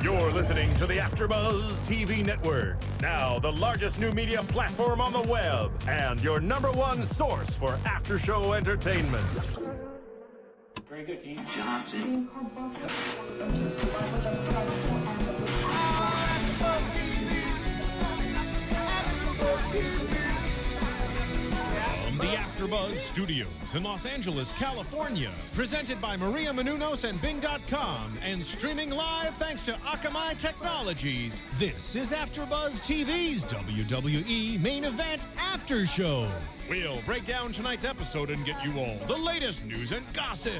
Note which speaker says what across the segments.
Speaker 1: You're listening to the AfterBuzz TV Network, now the largest new media platform on the web, and your #1 source for after-show entertainment.
Speaker 2: Very good, Keith Johnson.
Speaker 1: From the AfterBuzz Studios in Los Angeles, California, presented by Maria Menounos and Bing.com, and streaming live thanks to Akamai Technologies, this is AfterBuzz TV's WWE Main Event After Show. We'll break down tonight's episode and get you all the latest news and gossip.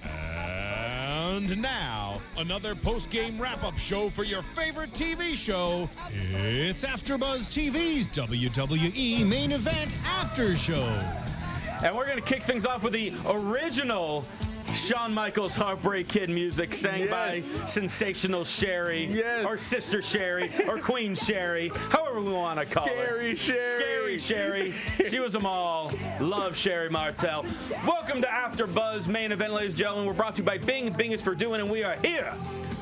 Speaker 1: And now, another post-game wrap-up show for your favorite TV show. It's AfterBuzz TV's WWE Main Event After Show.
Speaker 3: And we're going to kick things off with the original Shawn Michaels Heartbreak Kid music sang by Sensational Sherry, or Sister Sherry, or Queen Sherry, however we want to call her. Scary Sherry. She was them all. Love Sherry Martel. Welcome to AfterBuzz Main Event, ladies and gentlemen. We're brought to you by Bing. Bing is for doing, and we are here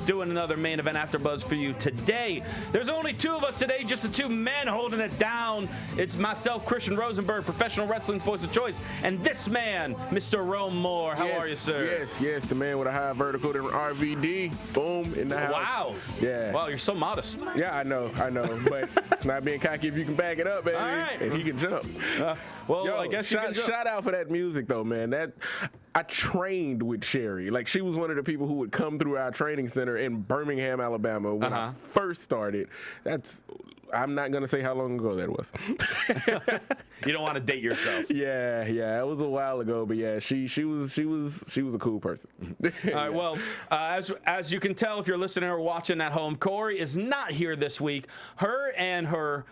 Speaker 3: doing another Main Event AfterBuzz for you today. There's only two of us today, just the two men holding it down. It's myself, Christian Rosenberg, professional wrestling's voice of choice, and this man, Mr. Rome Moore. How are you, sir?
Speaker 4: Yes, the man with a high vertical than RVD. Boom, in the house.
Speaker 3: Wow.
Speaker 4: Yeah.
Speaker 3: Wow, you're so modest.
Speaker 4: Yeah, I know, but it's not being cocky if you can back it up, baby.
Speaker 3: All right.
Speaker 4: And he can jump.
Speaker 3: I guess you can jump.
Speaker 4: Shout out for that music, though, man. I trained with Sherry. Like, she was one of the people who would come through our training center in Birmingham, Alabama when I first started. I'm not going to say how long ago that was.
Speaker 3: You don't want to date yourself.
Speaker 4: Yeah, it was a while ago, but yeah, she was a cool person.
Speaker 3: All right, well, as you can tell if you're listening or watching at home, Corey is not here this week. Her and her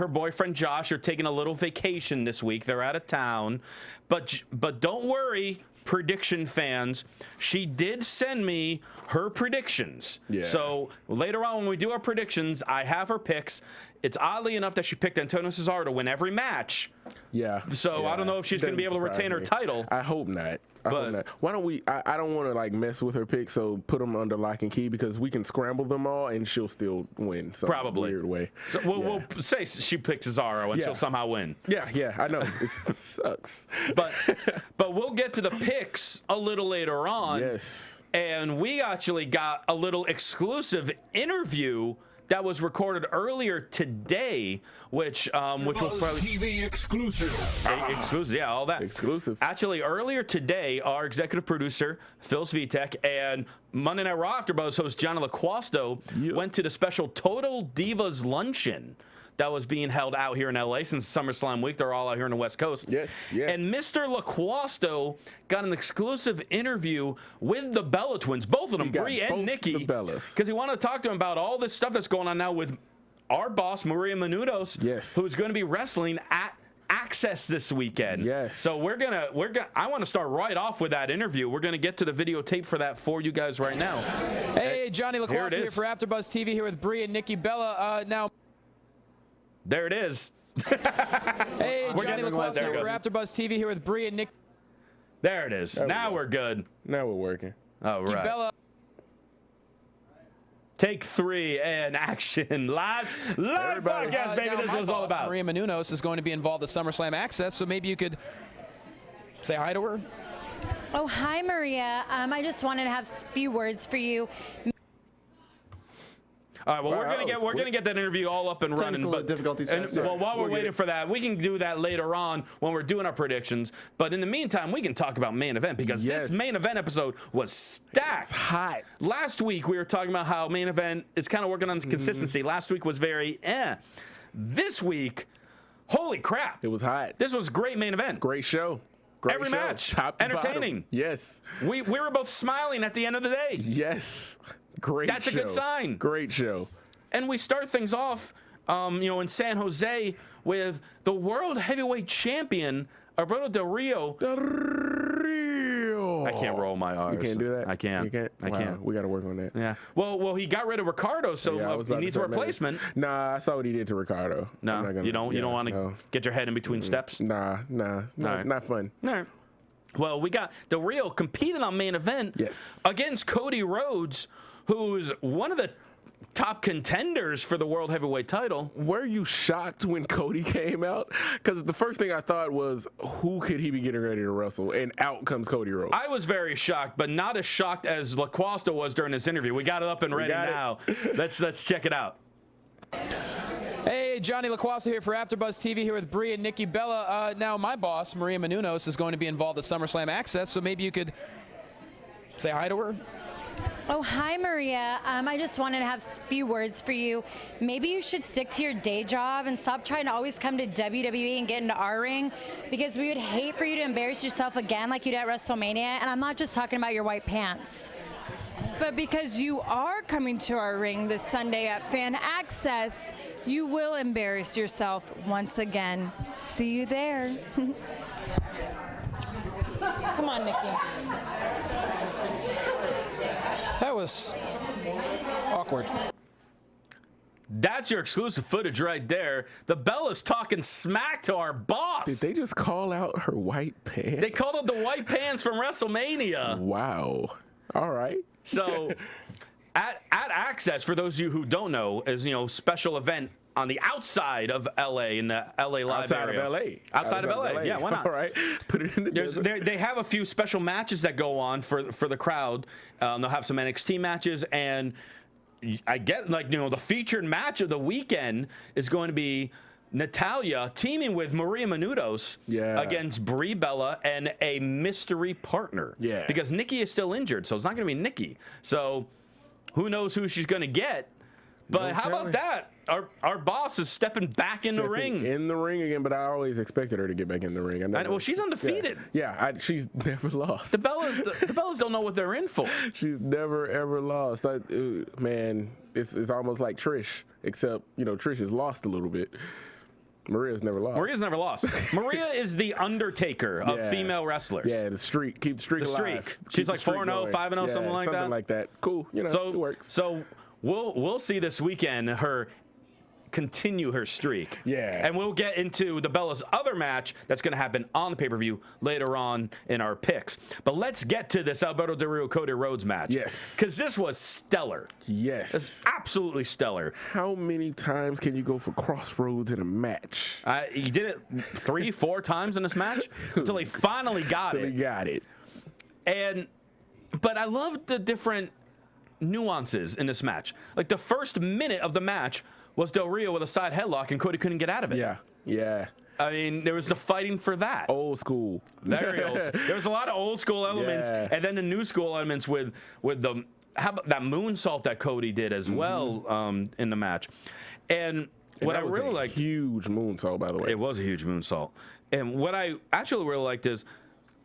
Speaker 3: boyfriend Josh are taking a little vacation this week. They're out of town, but don't worry, prediction fans. She did send me her predictions. Yeah. So later on when we do our predictions, I have her picks. It's oddly enough that she picked Antonio Cesaro to win every match. Yeah. So I don't know if she's going to be able to retain her title.
Speaker 4: I hope not. Why don't we? I don't want to mess with her picks, so put them under lock and key because we can scramble them all and she'll still win.
Speaker 3: Probably
Speaker 4: weird way.
Speaker 3: So we'll say she picked Cesaro and she'll somehow win.
Speaker 4: Yeah, I know it sucks.
Speaker 3: But we'll get to the picks a little later on.
Speaker 4: Yes.
Speaker 3: And we actually got a little exclusive interview that was recorded earlier today, which will probably
Speaker 1: TV exclusive.
Speaker 3: Exclusive, yeah, all that.
Speaker 4: Exclusive.
Speaker 3: Actually, earlier today, our executive producer, Phil Svitek, and Monday Night Raw AfterBuzz host Johnny LaQuasto went to the special Total Divas Luncheon that was being held out here in LA since SummerSlam week. They're all out here on the West Coast.
Speaker 4: Yes.
Speaker 3: And Mr. LaQuasto got an exclusive interview with the Bella Twins, both of them, Brie and Nikki, because he wanted to talk to him about all this stuff that's going on now with our boss, Maria Menounos, who's going to be wrestling at Access this weekend.
Speaker 4: Yes.
Speaker 3: So we're gonna I want to start right off with that interview. We're gonna get to the videotape for that for you guys right now.
Speaker 5: Hey, Johnny LaQuasto here for AfterBuzz TV here with Brie and Nikki Bella. Now.
Speaker 3: There it is.
Speaker 5: Hey, Johnny LaQuasto here for AfterBuzz TV here with Brie and Nick.
Speaker 3: There it is. Now we're good.
Speaker 4: Now we're working.
Speaker 3: All right.
Speaker 5: Bella.
Speaker 3: Take 3 and action. Live podcast, baby. This is what it's all about.
Speaker 5: Maria Menounos is going to be involved at SummerSlam Access, so maybe you could say hi to her.
Speaker 6: Oh, hi, Maria. I just wanted to have a few words for you.
Speaker 3: All right, well, we're gonna get that interview all up and running. But
Speaker 4: difficulties.
Speaker 3: While we're waiting for that, we can do that later on when we're doing our predictions. But in the meantime, we can talk about main event because this main event episode was stacked.
Speaker 4: It's hot.
Speaker 3: Last week we were talking about how main event is kind of working on consistency. Last week was very This week, holy crap!
Speaker 4: It was hot.
Speaker 3: This was a great main event.
Speaker 4: Great show.
Speaker 3: Every match,
Speaker 4: top to
Speaker 3: entertaining.
Speaker 4: Bottom. Yes.
Speaker 3: We were both smiling at the end of the day.
Speaker 4: Yes. Great
Speaker 3: That's
Speaker 4: show.
Speaker 3: a good sign.
Speaker 4: Great show.
Speaker 3: And we start things off, in San Jose with the world heavyweight champion, Alberto Del Rio. I can't roll my R's.
Speaker 4: You can't do that?
Speaker 3: I can't.
Speaker 4: You can't?
Speaker 3: I can't.
Speaker 4: We got to work on that.
Speaker 3: Yeah. Well, he got rid of Ricardo, so he needs a replacement.
Speaker 4: Nah, I saw what he did to Ricardo.
Speaker 3: No, you don't want to get your head in between steps?
Speaker 4: Nah.
Speaker 3: Right.
Speaker 4: Not fun.
Speaker 3: All right. Well, we got Del Rio competing on main event against Cody Rhodes, who's one of the top contenders for the World Heavyweight title.
Speaker 4: Were you shocked when Cody came out? Because the first thing I thought was, who could he be getting ready to wrestle? And out comes Cody Rhodes.
Speaker 3: I was very shocked, but not as shocked as LaQuasta was during this interview. We got it up and ready now. Let's check it out.
Speaker 5: Hey, Johnny LaQuasta here for AfterBuzz TV here with Brie and Nikki Bella. Now, my boss, Maria Menounos, is going to be involved at SummerSlam Access, so maybe you could say hi to her.
Speaker 6: Oh, hi, Maria. I just wanted to have a few words for you. Maybe you should stick to your day job and stop trying to always come to WWE and get into our ring, because we would hate for you to embarrass yourself again like you did at WrestleMania. And I'm not just talking about your white pants.
Speaker 7: But because you are coming to our ring this Sunday at Fan Access, you will embarrass yourself once again. See you there. Come on, Nikki.
Speaker 5: That was awkward.
Speaker 3: That's your exclusive footage right there. The Bella's talking smack to our boss.
Speaker 4: Did they just call out her white pants?
Speaker 3: They called out the white pants from WrestleMania.
Speaker 4: Wow. All right.
Speaker 3: So, at Access, for those of you who don't know, is special event on the outside of LA in the LA Live
Speaker 4: Outside
Speaker 3: area.
Speaker 4: of LA.
Speaker 3: Outside of LA. Yeah, why not?
Speaker 4: All right. Put it in the desert.
Speaker 3: They have a few special matches that go on for the crowd. They'll have some NXT matches, and I get the featured match of the weekend is going to be Natalya teaming with Maria Menounos against Brie Bella and a mystery partner.
Speaker 4: Yeah.
Speaker 3: Because Nikki is still injured, so it's not going to be Nikki. So who knows who she's going to get? But how about that? Our boss is stepping back in the ring.
Speaker 4: In the ring again, but I always expected her to get back in the ring.
Speaker 3: Well, she's undefeated.
Speaker 4: She's never lost.
Speaker 3: The Bellas don't know what they're in for.
Speaker 4: She's never, ever lost. Man, it's almost like Trish, except, Trish has lost a little bit. Maria's never lost. Maria is the Undertaker of female wrestlers. Yeah, the streak. Keep the streak alive.
Speaker 3: Streak. She's like 4-0, 5-0, something like that.
Speaker 4: Something like that. Cool. It works.
Speaker 3: So we'll see this weekend her continue her streak.
Speaker 4: Yeah.
Speaker 3: And we'll get into the Bella's other match that's going to happen on the pay-per-view later on in our picks. But let's get to this Alberto Del Rio Cody Rhodes match.
Speaker 4: Yes.
Speaker 3: Because this was stellar.
Speaker 4: Yes.
Speaker 3: It's absolutely stellar.
Speaker 4: How many times can you go for crossroads in a match?
Speaker 3: He did it 3-4 times in this match until he finally got it.
Speaker 4: He got it.
Speaker 3: But I loved the different nuances in this match. Like the first minute of the match was Del Rio with a side headlock, and Cody couldn't get out of it.
Speaker 4: Yeah.
Speaker 3: I mean, there was the fighting for that.
Speaker 4: Old school.
Speaker 3: Very old. There was a lot of old school elements, and then the new school elements with the that moonsault that Cody did as well in the match. And what I really liked,
Speaker 4: huge moonsault, by the way.
Speaker 3: It was a huge moonsault. And what I actually really liked is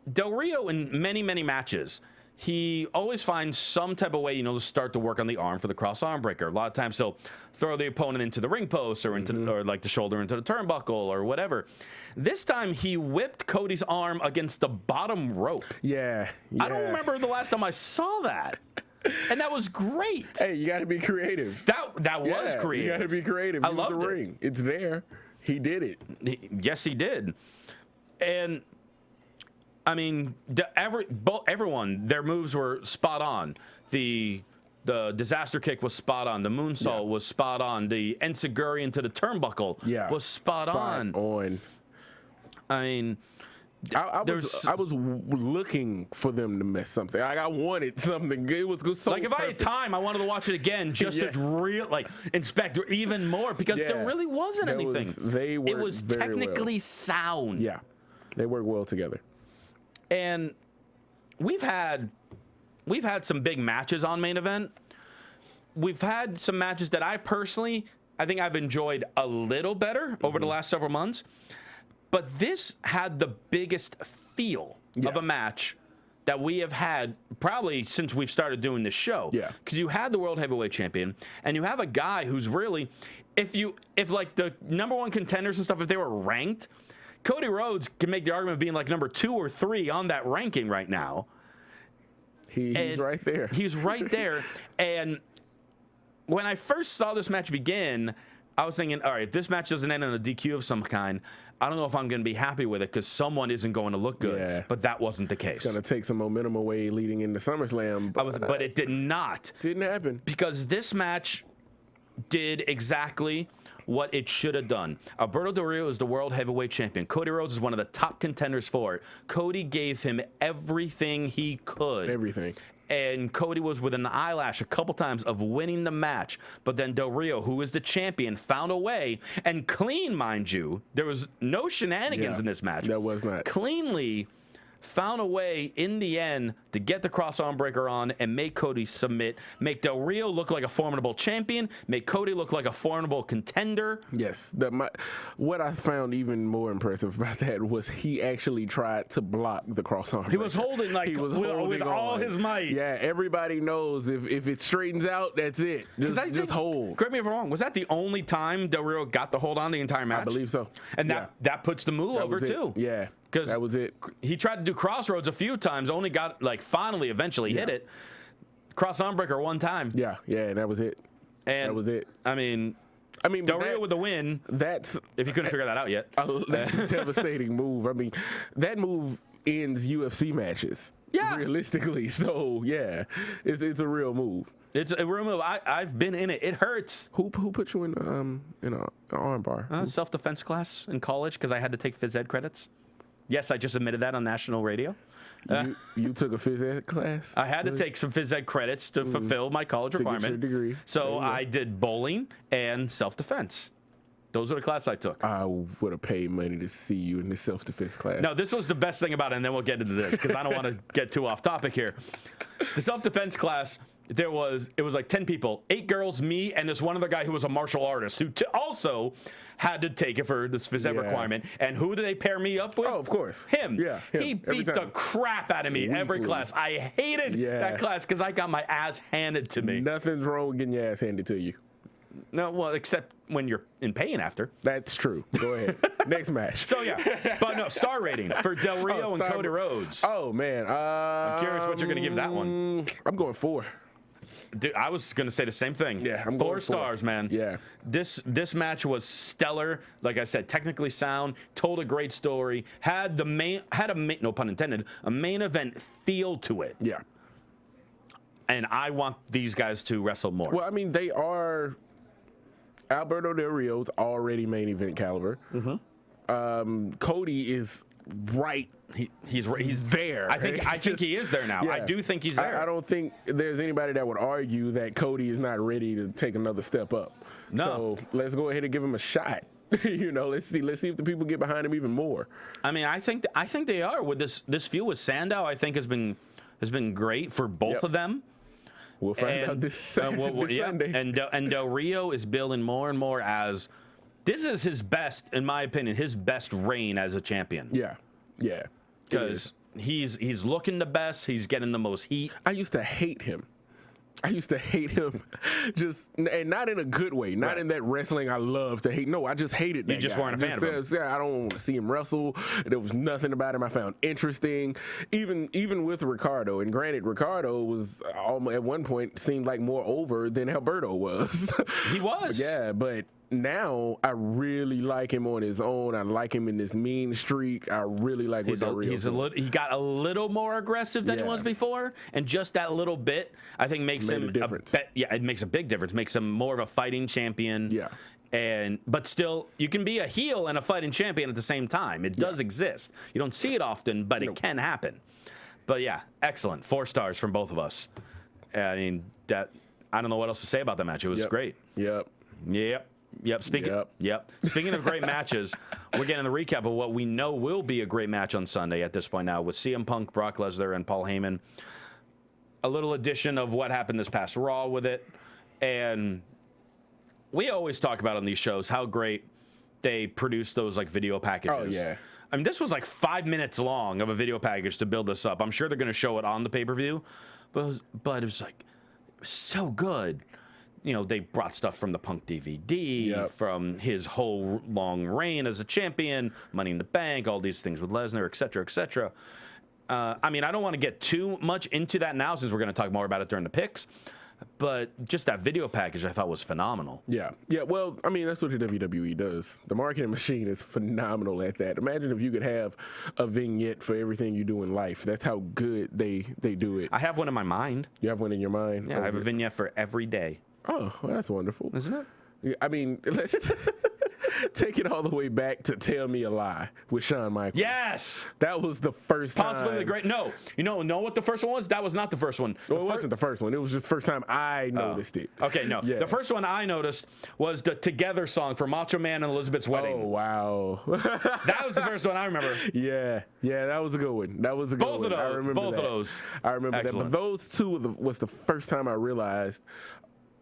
Speaker 3: Del Rio in many, many matches, he always finds some type of way, to start to work on the arm for the cross arm breaker. A lot of times he'll throw the opponent into the ring post or or like the shoulder into the turnbuckle or whatever. This time he whipped Cody's arm against the bottom rope.
Speaker 4: Yeah.
Speaker 3: I don't remember the last time I saw that. And that was great.
Speaker 4: Hey, you got to be creative.
Speaker 3: That was creative.
Speaker 4: You got to be creative.
Speaker 3: I loved
Speaker 4: the ring. It's there. He did it.
Speaker 3: Yes, he did. And I mean, everyone, their moves were spot on. The disaster kick was spot on. The moonsault was spot on. The enziguri into the turnbuckle was spot on. I mean,
Speaker 4: I was looking for them to miss something. I wanted something. It was so
Speaker 3: like if
Speaker 4: perfect.
Speaker 3: I had time, I wanted to watch it again just to inspect even more because there really wasn't anything. It was technically sound.
Speaker 4: Yeah, they work well together.
Speaker 3: And we've had some big matches on Main Event. We've had some matches that I think I've enjoyed a little better over the last several months. But this had the biggest feel of a match that we have had probably since we've started doing this show.
Speaker 4: Yeah.
Speaker 3: Because you had the World Heavyweight Champion, and you have a guy who's really, if like the number one contenders and stuff, if they were ranked, Cody Rhodes can make the argument of being like number 2 or 3 on that ranking right now.
Speaker 4: He's right there.
Speaker 3: He's right there. And when I first saw this match begin, I was thinking, all right, if this match doesn't end in a DQ of some kind, I don't know if I'm going to be happy with it because someone isn't going to look good.
Speaker 4: Yeah.
Speaker 3: But that wasn't the case.
Speaker 4: It's going to take some momentum away leading into SummerSlam.
Speaker 3: But it did not.
Speaker 4: Didn't happen.
Speaker 3: Because this match did exactly what it should have done. Alberto Del Rio is the world heavyweight champion. Cody Rhodes is one of the top contenders for it. Cody gave him everything he could.
Speaker 4: Everything.
Speaker 3: And Cody was within an eyelash a couple times of winning the match. But then Del Rio, who is the champion, found a way, and clean, mind you. There was no shenanigans in this match.
Speaker 4: There was not.
Speaker 3: Cleanly found a way in the end to get the cross arm breaker on and make Cody submit, make Del Rio look like a formidable champion, make Cody look like a formidable contender.
Speaker 4: Yes. What I found even more impressive about that was he actually tried to block the cross arm breaker.
Speaker 3: He was holding with all his might.
Speaker 4: Yeah, everybody knows if it straightens out, that's it. Just hold.
Speaker 3: Correct me if I'm wrong. Was that the only time Del Rio got the hold on the entire match?
Speaker 4: I believe so.
Speaker 3: And that puts the move over too.
Speaker 4: Yeah.
Speaker 3: Because
Speaker 4: that was it.
Speaker 3: He tried to do crossroads a few times, only got finally eventually hit it. Cross arm breaker one time.
Speaker 4: Yeah, and that was it.
Speaker 3: And
Speaker 4: that was it.
Speaker 3: I mean Del Rio with the win.
Speaker 4: That's
Speaker 3: if you couldn't figure that out yet.
Speaker 4: That's a devastating move. I mean, that move ends UFC matches.
Speaker 3: Yeah.
Speaker 4: Realistically. So yeah, it's a real move.
Speaker 3: It's a real move. I've been in it. It hurts.
Speaker 4: Who put you in an arm bar?
Speaker 3: Self-defense class in college because I had to take phys ed credits. Yes, I just admitted that on national radio.
Speaker 4: You took a phys ed class?
Speaker 3: I had to take some phys ed credits to fulfill my college requirement.
Speaker 4: Get your degree.
Speaker 3: So I did bowling and self-defense. Those are the classes I took.
Speaker 4: I would have paid money to see you in the self-defense class.
Speaker 3: No, this was the best thing about it, and then we'll get into this because I don't want to get too off topic here. The self-defense class, it was like 10 people, 8 girls, me, and this one other guy who was a martial artist who also had to take it for this phys ed requirement. And who did they pair me up with?
Speaker 4: Oh, of course.
Speaker 3: Him.
Speaker 4: Yeah. Him.
Speaker 3: He beat the crap out of me every class. I hated that class because I got my ass handed to me.
Speaker 4: Nothing's wrong with getting your ass handed to you.
Speaker 3: No, well, except when you're in pain after.
Speaker 4: That's true. Go ahead. Next match.
Speaker 3: So, yeah. But no, star rating for Del Rio and Cody Rhodes.
Speaker 4: Oh, man.
Speaker 3: I'm curious what you're going to give that one.
Speaker 4: I'm going 4.
Speaker 3: Dude, I was going to say the same thing.
Speaker 4: Yeah, I'm
Speaker 3: 4
Speaker 4: going
Speaker 3: stars, man.
Speaker 4: Yeah.
Speaker 3: This match was stellar. Like I said, technically sound, told a great story, had a no pun intended, a main event feel to it.
Speaker 4: Yeah.
Speaker 3: And I want these guys to wrestle more.
Speaker 4: Well, I mean, they are. Alberto Del Rio's already main event caliber. Mm-hmm. Cody is right.
Speaker 3: He's
Speaker 4: there.
Speaker 3: I think he is there now.
Speaker 4: Yeah.
Speaker 3: I do think he's there.
Speaker 4: I don't think there's anybody that would argue that Cody is not ready to take another step up.
Speaker 3: No.
Speaker 4: So let's go ahead and give him a shot. Let's see if the people get behind him even more.
Speaker 3: I mean, I think they are with this feud with Sandow. I think has been great for both of them.
Speaker 4: We'll find out this Sunday.
Speaker 3: And Del Rio is building more and more as this is his best, in my opinion, his best reign as a champion.
Speaker 4: Yeah.
Speaker 3: Because he's looking the best. He's getting the most heat.
Speaker 4: I used to hate him. Just, and not in a good way. Not in that wrestling I love to hate. No, I just hated that.
Speaker 3: You just
Speaker 4: guy.
Speaker 3: weren't a fan of him.
Speaker 4: Yeah, I don't want to see him wrestle. There was nothing about him I found interesting. Even with Ricardo, and granted, Ricardo was at one point seemed like more over than Alberto was.
Speaker 3: He was.
Speaker 4: But now I really like him on his own. I like him in this mean streak. I really like what Del Rio.
Speaker 3: He got a little more aggressive than he was before, and just that little bit I think makes him
Speaker 4: a difference.
Speaker 3: It makes a big difference. Makes him more of a fighting champion.
Speaker 4: Yeah.
Speaker 3: But still, you can be a heel and a fighting champion at the same time. It does exist. You don't see it often, but it can happen. But yeah, excellent. 4 stars from both of us. I mean, I don't know what else to say about that match. It was great.
Speaker 4: Yep.
Speaker 3: Speaking of great matches, we're getting the recap of what we know will be a great match on Sunday at this point now with CM Punk, Brock Lesnar, and Paul Heyman. A little addition of what happened this past Raw with it. And we always talk about on these shows how great they produce those like video packages.
Speaker 4: Oh, yeah.
Speaker 3: I mean, this was like 5 minutes long of a video package to build this up. I'm sure they're going to show it on the pay-per-view, but it was like so good. They brought stuff from the Punk DVD, from his whole long reign as a champion, Money in the Bank, all these things with Lesnar, et cetera, et cetera. I mean, I don't want to get too much into that now since we're going to talk more about it during the picks, but just that video package I thought was phenomenal.
Speaker 4: Yeah. Well, I mean, that's what the WWE does. The marketing machine is phenomenal at that. Imagine if you could have a vignette for everything you do in life. That's how good they do it.
Speaker 3: I have one in my mind.
Speaker 4: You have one in your mind?
Speaker 3: Yeah, I have a vignette for every day.
Speaker 4: Oh, well, that's wonderful.
Speaker 3: Isn't it?
Speaker 4: Yeah, I mean, let's take it all the way back to Tell Me a Lie with Shawn Michaels.
Speaker 3: Yes.
Speaker 4: That was the first time.
Speaker 3: Possibly the great. No. You know what the first one was? That was not the first one.
Speaker 4: Well, it wasn't the first one. It was just the first time I noticed it.
Speaker 3: Okay, no.
Speaker 4: Yeah.
Speaker 3: The first one I noticed was the Together song for Macho Man and Elizabeth's wedding.
Speaker 4: Oh, wow.
Speaker 3: That was the first one I remember.
Speaker 4: Yeah, that was a good one. That was a good
Speaker 3: Both
Speaker 4: one.
Speaker 3: of those.
Speaker 4: I remember
Speaker 3: Both
Speaker 4: that.
Speaker 3: of those.
Speaker 4: I remember
Speaker 3: Excellent.
Speaker 4: that. But those two was the first time I realized,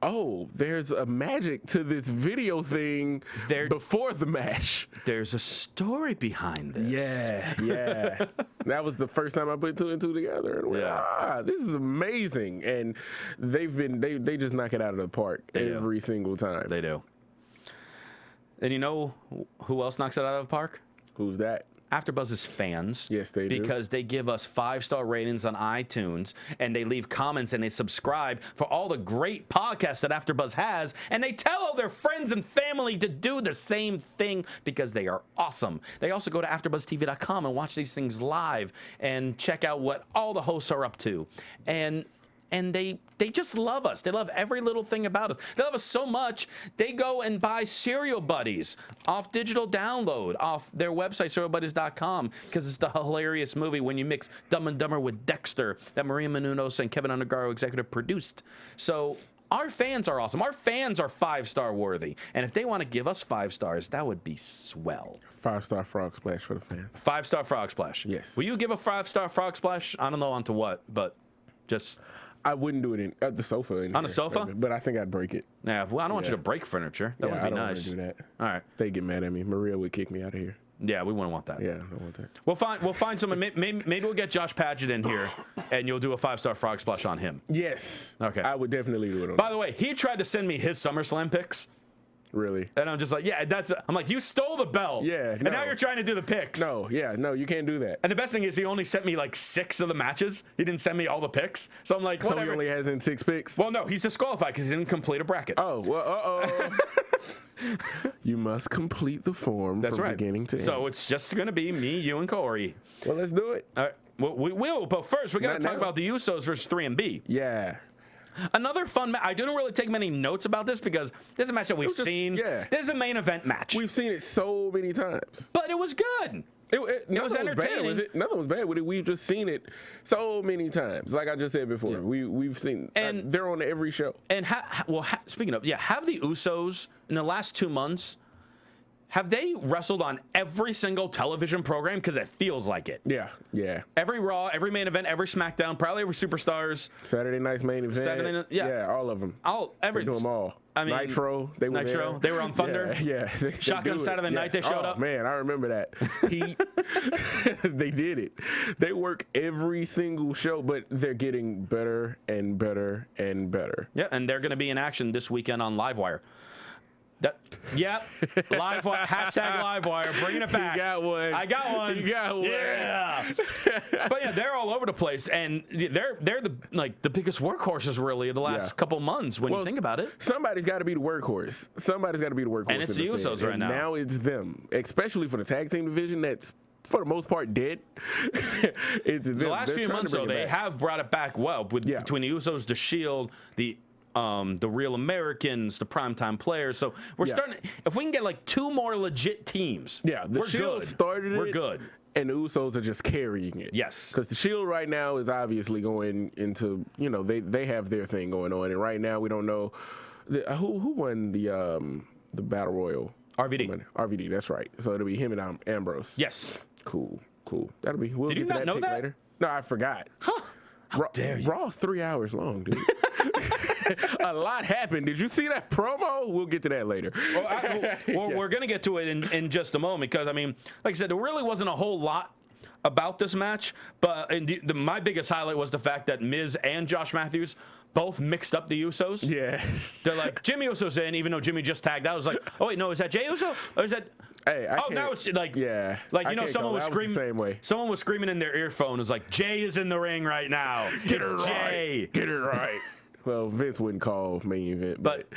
Speaker 4: oh, there's a magic to this video thing before the match.
Speaker 3: There's a story behind this.
Speaker 4: Yeah. That was the first time I put two and two together. And went, this is amazing. And they just knock it out of the park every single time.
Speaker 3: They do. And you know who else knocks it out of the park?
Speaker 4: Who's that?
Speaker 3: AfterBuzz's fans.
Speaker 4: Yes, they do.
Speaker 3: Because they give us 5-star ratings on iTunes, and they leave comments, and they subscribe for all the great podcasts that AfterBuzz has, and they tell all their friends and family to do the same thing because they are awesome. They also go to AfterBuzzTV.com and watch these things live and check out what all the hosts are up to. And they just love us. They love every little thing about us. They love us so much, they go and buy Serial Buddies off digital download off their website, serialbuddies.com, because it's the hilarious movie when you mix Dumb and Dumber with Dexter that Maria Menounos and Kevin Undergaro executive produced. So our fans are awesome. Our fans are 5-star worthy. And if they want to give us 5 stars, that would be swell.
Speaker 4: 5-star frog splash for the fans.
Speaker 3: 5-star frog splash.
Speaker 4: Yes.
Speaker 3: Will you give a 5-star frog splash? I don't know onto what, but just...
Speaker 4: I wouldn't do it at the sofa.
Speaker 3: On the sofa?
Speaker 4: But I think I'd break it.
Speaker 3: Yeah, well, I don't want you to break furniture. That would be
Speaker 4: I don't
Speaker 3: nice.
Speaker 4: want to do that.
Speaker 3: All right.
Speaker 4: They get mad at me. Maria would kick me out of here.
Speaker 3: Yeah, we wouldn't want that.
Speaker 4: Yeah, I don't want that.
Speaker 3: We'll find someone. Maybe we'll get Josh Padgett in here, and you'll do a 5-star frog splash on him.
Speaker 4: Yes.
Speaker 3: Okay.
Speaker 4: I would definitely do it on
Speaker 3: By the way, he tried to send me his SummerSlam picks.
Speaker 4: Really?
Speaker 3: And I'm just like, I'm like, you stole the belt.
Speaker 4: Yeah.
Speaker 3: And now you're trying to do the picks.
Speaker 4: No, you can't do that.
Speaker 3: And the best thing is he only sent me like 6 of the matches. He didn't send me all the picks. So I'm like,
Speaker 4: So
Speaker 3: whatever.
Speaker 4: he only has in 6 picks?
Speaker 3: Well, no, he's disqualified because he didn't complete a bracket.
Speaker 4: Oh, well, You must complete the form
Speaker 3: That's
Speaker 4: from
Speaker 3: right.
Speaker 4: beginning to end.
Speaker 3: So it's just going to be me, you, and Corey.
Speaker 4: Well, let's do it.
Speaker 3: All right. Well, we will, but first we got to
Speaker 4: Not
Speaker 3: talk
Speaker 4: now.
Speaker 3: about the Usos versus 3MB.
Speaker 4: Yeah.
Speaker 3: Another fun match. I didn't really take many notes about this because this is a match that we've
Speaker 4: just-
Speaker 3: seen.
Speaker 4: yeah.
Speaker 3: This is a main event match.
Speaker 4: We've seen it so many times.
Speaker 3: But it was good.
Speaker 4: It
Speaker 3: was
Speaker 4: nothing bad
Speaker 3: entertaining.
Speaker 4: with it. Nothing was bad with it. We've just seen it so many times. Like I just said before, we've seen,
Speaker 3: And-
Speaker 4: they're on every show.
Speaker 3: And speaking of, have the Usos in the last 2 months, have they wrestled on every single television program? Because it feels like it.
Speaker 4: Yeah.
Speaker 3: Every Raw, every main event, every SmackDown, probably every Superstars.
Speaker 4: Saturday night's main event.
Speaker 3: Saturday night, yeah.
Speaker 4: all of them.
Speaker 3: Every.
Speaker 4: They do them all.
Speaker 3: I mean,
Speaker 4: Nitro, they were
Speaker 3: Nitro,
Speaker 4: there.
Speaker 3: they were on Thunder.
Speaker 4: Yeah. They
Speaker 3: Shotgun
Speaker 4: do it.
Speaker 3: Saturday night, they showed
Speaker 4: Oh,
Speaker 3: up.
Speaker 4: Man, I remember that. They did it. They work every single show, but they're getting better and better and better.
Speaker 3: Yeah, and they're going to be in action this weekend on Livewire. Livewire, hashtag Livewire, bringing it back.
Speaker 4: You got one.
Speaker 3: I got one.
Speaker 4: You got one.
Speaker 3: Yeah. But yeah, they're all over the place, and they're the biggest workhorses really of the last couple months when you think about it.
Speaker 4: Somebody's got to be the workhorse.
Speaker 3: And it's the Usos right now.
Speaker 4: Now it's them, especially for the tag team division. That's for the most part dead. It's them.
Speaker 3: The last
Speaker 4: They're
Speaker 3: few
Speaker 4: trying to
Speaker 3: months,
Speaker 4: bring
Speaker 3: though,
Speaker 4: it
Speaker 3: they
Speaker 4: back.
Speaker 3: have brought it back well between the Usos, the Shield, the Real Americans, the primetime players. So we're starting. If we can get like 2 more legit teams,
Speaker 4: the
Speaker 3: we're
Speaker 4: Shield
Speaker 3: good.
Speaker 4: started it.
Speaker 3: We're good.
Speaker 4: And the Usos are just carrying it.
Speaker 3: Yes.
Speaker 4: Because the Shield right now is obviously going into, they have their thing going on. And right now we don't know who won the Battle Royal.
Speaker 3: RVD.
Speaker 4: RVD, that's right. So it'll be him and Ambrose.
Speaker 3: Yes.
Speaker 4: Cool. That'll be. We'll
Speaker 3: Did
Speaker 4: get
Speaker 3: you
Speaker 4: to
Speaker 3: not know
Speaker 4: pick
Speaker 3: that?
Speaker 4: later. No, I forgot.
Speaker 3: Huh. How dare you?
Speaker 4: Raw's 3 hours long, dude. A lot happened. Did you see that promo? We'll get to that later.
Speaker 3: Well, we're going to get to it in just a moment because, I mean, like I said, there really wasn't a whole lot about this match, but my biggest highlight was the fact that Miz and Josh Matthews both mixed up the Usos.
Speaker 4: Yeah.
Speaker 3: They're like, Jimmy Uso's in, even though Jimmy just tagged out. I was like, oh, wait, no, is that Jay Uso? Or is that...
Speaker 4: Hey,
Speaker 3: now it's like, someone was screaming.
Speaker 4: The same way.
Speaker 3: Someone was screaming in their earphone. It was like, Jay is in the ring right now.
Speaker 4: Get
Speaker 3: it's
Speaker 4: it
Speaker 3: Jay.
Speaker 4: right. Get it right. Well, Vince wouldn't call main event,
Speaker 3: But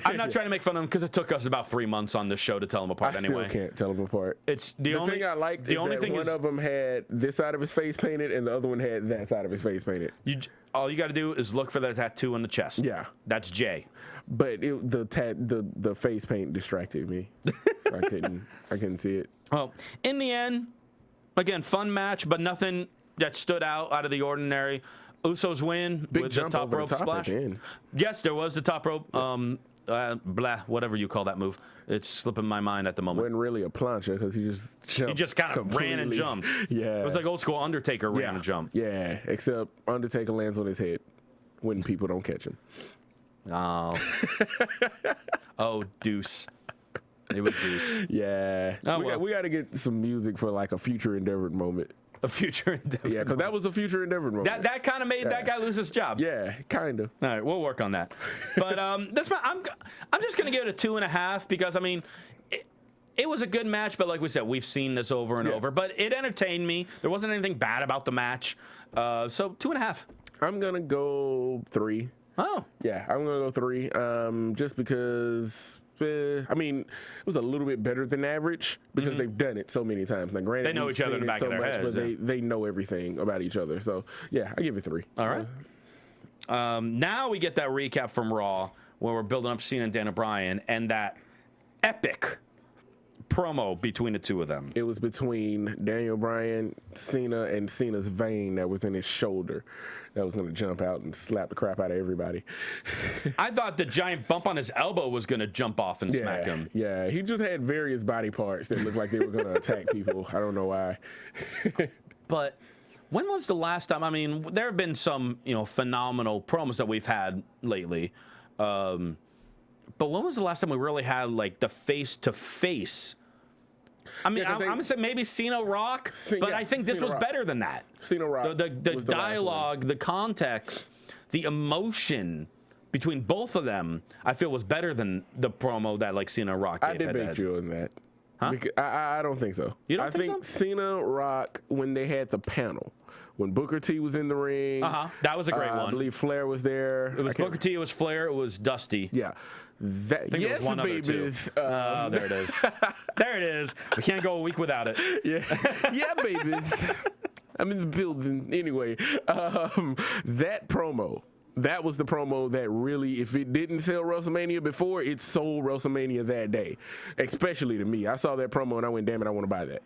Speaker 3: I'm not trying to make fun of them because it took us about 3 months on this show to tell them apart.
Speaker 4: I
Speaker 3: anyway,
Speaker 4: still can't tell them apart.
Speaker 3: It's
Speaker 4: The thing I liked is that one of them had this side of his face painted, and the other one had that side of his face painted.
Speaker 3: All you got to do is look for the tattoo on the chest.
Speaker 4: Yeah,
Speaker 3: that's Jay.
Speaker 4: But the face paint distracted me, so I couldn't see it.
Speaker 3: Well, in the end, again, fun match, but nothing that stood out of the ordinary. Usos win
Speaker 4: Big
Speaker 3: with
Speaker 4: jump
Speaker 3: the top
Speaker 4: over
Speaker 3: rope
Speaker 4: the top
Speaker 3: splash.
Speaker 4: at the end.
Speaker 3: Yes, there was the top rope. Whatever you call that move. It's slipping my mind at the moment.
Speaker 4: Wasn't really a plancha because he just jumped.
Speaker 3: He just kind of ran and jumped.
Speaker 4: Yeah.
Speaker 3: It was like old school Undertaker ran and jumped.
Speaker 4: Yeah, except Undertaker lands on his head when people don't catch him.
Speaker 3: Oh. Oh, Deuce. It was Deuce.
Speaker 4: Yeah.
Speaker 3: Oh,
Speaker 4: We got to get some music for like a future Endeavor moment.
Speaker 3: A future Endeavor.
Speaker 4: Yeah, because that was a future Endeavor moment.
Speaker 3: That kind of made that guy lose his job.
Speaker 4: Yeah, kind of.
Speaker 3: All right, we'll work on that. But this one, I'm just gonna give it a 2.5 because I mean, it was a good match, but like we said, we've seen this over and over. But it entertained me. There wasn't anything bad about the match, so 2.5.
Speaker 4: I'm gonna go 3.
Speaker 3: Oh,
Speaker 4: yeah, I'm gonna go 3. Just because. I mean, it was a little bit better than average because they've done it so many times. Now, granted,
Speaker 3: they know each other in the back of their heads,
Speaker 4: but they know everything about each other. So, yeah, I give it 3.
Speaker 3: All right. Now we get that recap from Raw where we're building up Cena and Daniel Bryan and that epic promo between the two of them.
Speaker 4: It was between Daniel Bryan, Cena, and Cena's vein that was in his shoulder that was going to jump out and slap the crap out of everybody.
Speaker 3: I thought the giant bump on his elbow was going to jump off and smack him.
Speaker 4: Yeah, he just had various body parts that looked like they were going to attack people. I don't know why.
Speaker 3: But when was the last time? I mean, there have been some, phenomenal promos that we've had lately. But when was the last time we really had like the face-to-face? I mean, I'm going to say maybe Cena Rock, but I think this was better than that.
Speaker 4: Cena Rock.
Speaker 3: The dialogue, the context, the emotion between both of them, I feel was better than the promo that like Cena Rock gave.
Speaker 4: I debate you on that.
Speaker 3: Huh?
Speaker 4: Because I don't think so.
Speaker 3: You don't think so?
Speaker 4: Cena Rock, when they had the panel, when Booker T was in the ring.
Speaker 3: That was a great one.
Speaker 4: I believe Flair was there.
Speaker 3: It was Booker T, it was Flair, it was Dusty.
Speaker 4: Yeah.
Speaker 3: I think it was one other too. There it is. There it is. We can't go a week without it.
Speaker 4: Yeah, babies. I'm in the building. Anyway, that promo. That was the promo that really, if it didn't sell WrestleMania before, it sold WrestleMania that day. Especially to me. I saw that promo and I went, damn it, I want to buy that.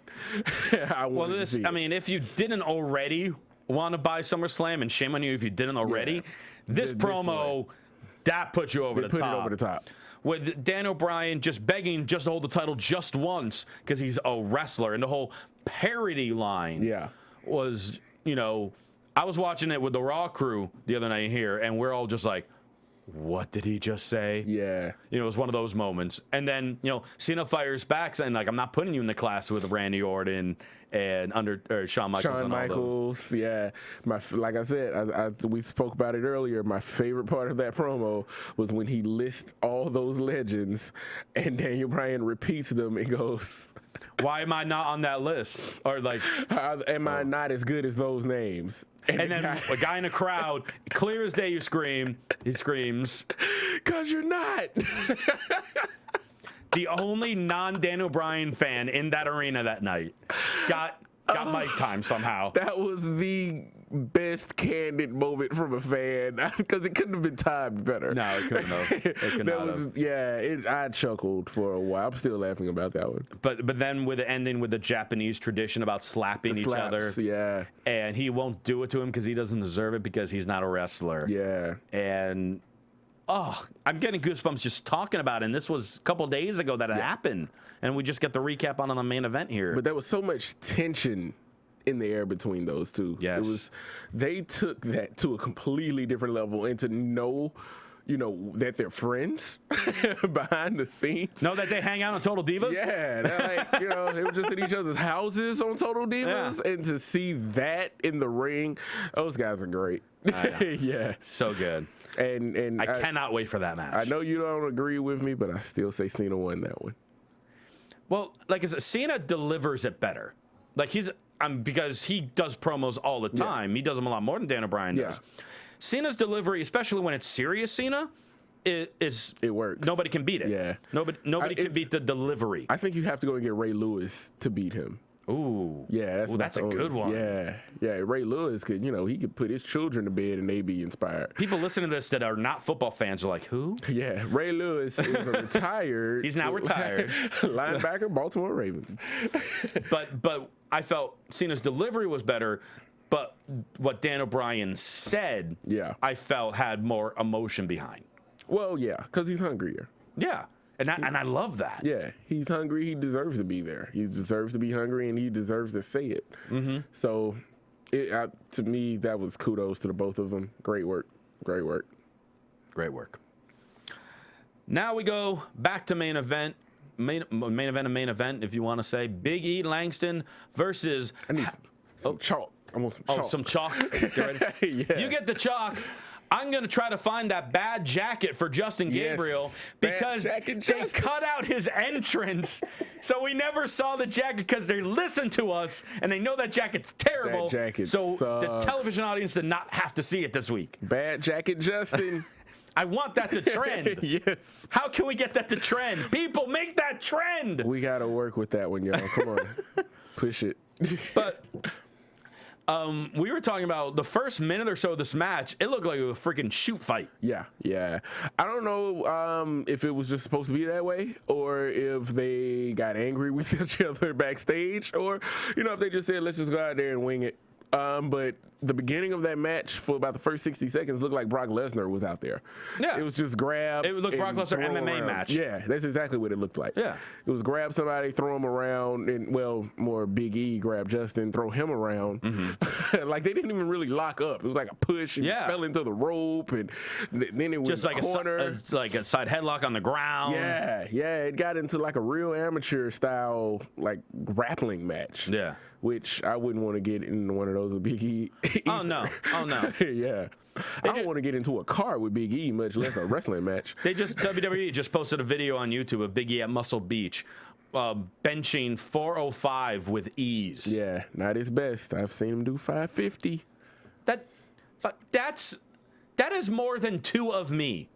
Speaker 3: I mean, if you didn't already want to buy SummerSlam, and shame on you if you didn't already, this promo, that put you over the top.
Speaker 4: Put it over the top.
Speaker 3: With Daniel Bryan just begging just to hold the title just once because he's a wrestler. And the whole parody line was, I was watching it with the Raw crew the other night here, and we're all just like, what did he just say?
Speaker 4: Yeah.
Speaker 3: It was one of those moments. And then, Cena fires back saying, like, I'm not putting you in the class with Randy Orton and Shawn Michaels.
Speaker 4: Shawn Michaels, yeah. Like I said, we spoke about it earlier. My favorite part of that promo was when he lists all those legends and Daniel Bryan repeats them and goes,
Speaker 3: why am I not on that list? Or like,
Speaker 4: am I not as good as those names?
Speaker 3: And then a guy in the crowd, clear as day, he screams,
Speaker 4: "'Cause you're not."
Speaker 3: The only non-Daniel Bryan fan in that arena that night got mic time somehow.
Speaker 4: That was the best candid moment from a fan because it couldn't have been timed better.
Speaker 3: No, it couldn't have. It could not have.
Speaker 4: Yeah, I chuckled for a while. I'm still laughing about that one.
Speaker 3: But then with the ending with the Japanese tradition about slapping each other.
Speaker 4: Yeah.
Speaker 3: And he won't do it to him because he doesn't deserve it because he's not a wrestler.
Speaker 4: Yeah.
Speaker 3: And I'm getting goosebumps just talking about it. And this was a couple days ago that it happened. And we just get the recap on the main event here.
Speaker 4: But there was so much tension in the air between those two.
Speaker 3: Yes.
Speaker 4: They took that to a completely different level, and to know, that they're friends behind the scenes.
Speaker 3: Know that they hang out on Total Divas?
Speaker 4: Yeah. They're like, they were just at each other's houses on Total Divas. Yeah. And to see that in the ring, those guys are great. Yeah.
Speaker 3: So good.
Speaker 4: And
Speaker 3: I cannot wait for that match.
Speaker 4: I know you don't agree with me, but I still say Cena won that one.
Speaker 3: Well, like I said, Cena delivers it better. Like because he does promos all the time. He does them a lot more than Daniel Bryan does. Cena's delivery, especially when it's serious Cena, it
Speaker 4: works.
Speaker 3: Nobody can beat it.
Speaker 4: Yeah.
Speaker 3: Nobody can beat the delivery.
Speaker 4: I think you have to go and get Ray Lewis to beat him.
Speaker 3: Ooh.
Speaker 4: Yeah,
Speaker 3: that's a good one.
Speaker 4: Yeah. Ray Lewis could, he could put his children to bed and they be inspired.
Speaker 3: People listening to this that are not football fans are like, who?
Speaker 4: Yeah, Ray Lewis is a retired.
Speaker 3: He's now retired.
Speaker 4: linebacker, Baltimore Ravens.
Speaker 3: but I felt Cena's delivery was better, but what Dan O'Brien said, I felt had more emotion behind.
Speaker 4: Well, yeah, because he's hungrier.
Speaker 3: Yeah. And I love that.
Speaker 4: Yeah, he's hungry. He deserves to be there. He deserves to be hungry, and he deserves to say it. Mm-hmm. So, to me, that was kudos to the both of them. Great work. Great work.
Speaker 3: Great work. Now we go back to main event, if you want to say. Big E Langston versus...
Speaker 4: I need some chalk. I want some chalk.
Speaker 3: Oh, some chalk? Get ready.
Speaker 4: Yeah.
Speaker 3: You get the chalk. I'm going to try to find that bad jacket for Justin Gabriel because they cut out his entrance. So we never saw the jacket because they listened to us and they know that jacket's terrible.
Speaker 4: That jacket
Speaker 3: so
Speaker 4: sucks.
Speaker 3: The television audience did not have to see it this week.
Speaker 4: Bad jacket, Justin.
Speaker 3: I want that to trend.
Speaker 4: Yes.
Speaker 3: How can we get that to trend? People, make that trend.
Speaker 4: We got to work with that one, y'all. Come on. Push it.
Speaker 3: But... we were talking about the first minute or so of this match. It looked like a freaking shoot fight.
Speaker 4: Yeah. I don't know if it was just supposed to be that way or if they got angry with each other backstage or, if they just said, let's just go out there and wing it. But the beginning of that match for about the first 60 seconds looked like Brock Lesnar was out there.
Speaker 3: Yeah.
Speaker 4: It was just grab.
Speaker 3: It looked Brock Lesnar MMA match.
Speaker 4: Yeah, that's exactly what it looked like.
Speaker 3: Yeah.
Speaker 4: It was grab somebody, throw him around, and, more Big E grab Justin, throw him around. Mm-hmm. Like, they didn't even really lock up. It was like a push and fell into the rope, and then it was
Speaker 3: just like
Speaker 4: corner.
Speaker 3: like a side headlock on the ground.
Speaker 4: Yeah, it got into like a real amateur style, like, grappling match.
Speaker 3: Yeah.
Speaker 4: Which I wouldn't want to get in one of those with Big E.
Speaker 3: Oh, no.
Speaker 4: Yeah. I don't want to get into a car with Big E, much less a wrestling match.
Speaker 3: WWE just posted a video on YouTube of Big E at Muscle Beach benching 405 with ease.
Speaker 4: Yeah, not his best. I've seen him do 550.
Speaker 3: That is more than two of me.